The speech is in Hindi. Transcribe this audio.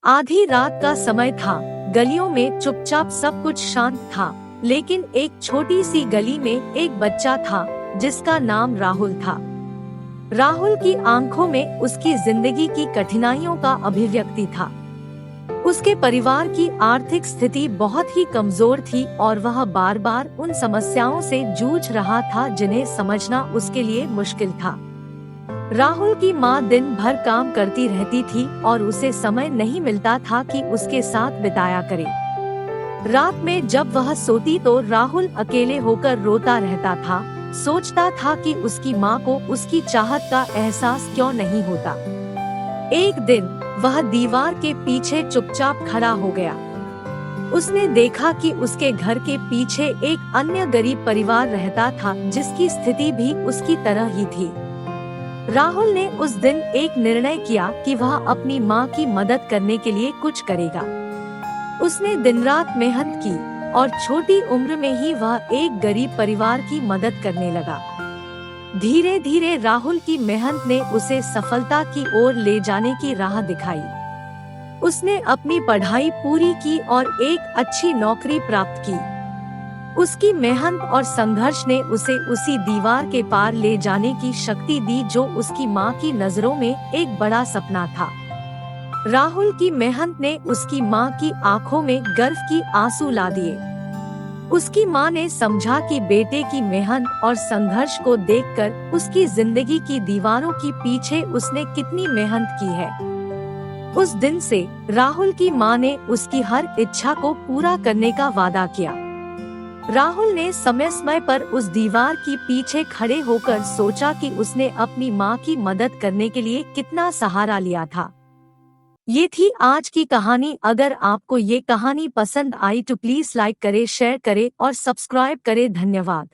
आधी रात का समय था। गलियों में चुपचाप सब कुछ शांत था, लेकिन एक छोटी सी गली में एक बच्चा था जिसका नाम राहुल था। राहुल की आंखों में उसकी जिंदगी की कठिनाइयों का अभिव्यक्ति था। उसके परिवार की आर्थिक स्थिति बहुत ही कमजोर थी और वह बार बार उन समस्याओं से जूझ रहा था जिन्हें समझना उसके लिए मुश्किल था। राहुल की माँ दिन भर काम करती रहती थी और उसे समय नहीं मिलता था कि उसके साथ बिताया करे। रात में जब वह सोती तो राहुल अकेले होकर रोता रहता था, सोचता था कि उसकी माँ को उसकी चाहत का एहसास क्यों नहीं होता। एक दिन वह दीवार के पीछे चुपचाप खड़ा हो गया। उसने देखा कि उसके घर के पीछे एक अन्य गरीब परिवार रहता था जिसकी स्थिति भी उसकी तरह ही थी। राहुल ने उस दिन एक निर्णय किया कि वह अपनी माँ की मदद करने के लिए कुछ करेगा। उसने दिन रात मेहनत की और छोटी उम्र में ही वह एक गरीब परिवार की मदद करने लगा। धीरे धीरे राहुल की मेहनत ने उसे सफलता की ओर ले जाने की राह दिखाई। उसने अपनी पढ़ाई पूरी की और एक अच्छी नौकरी प्राप्त की। उसकी मेहनत और संघर्ष ने उसे उसी दीवार के पार ले जाने की शक्ति दी जो उसकी माँ की नजरों में एक बड़ा सपना था। राहुल की मेहनत ने उसकी माँ की आंखों में गर्व की आंसू ला दिए। उसकी माँ ने समझा कि बेटे की मेहनत और संघर्ष को देखकर उसकी जिंदगी की दीवारों की पीछे उसने कितनी मेहनत की है। उस दिन से राहुल की माँ ने उसकी हर इच्छा को पूरा करने का वादा किया। राहुल ने समय समय पर उस दीवार की पीछे खड़े होकर सोचा कि उसने अपनी माँ की मदद करने के लिए कितना सहारा लिया था। ये थी आज की कहानी। अगर आपको ये कहानी पसंद आई तो प्लीज लाइक करें, शेयर करें और सब्सक्राइब करें। धन्यवाद।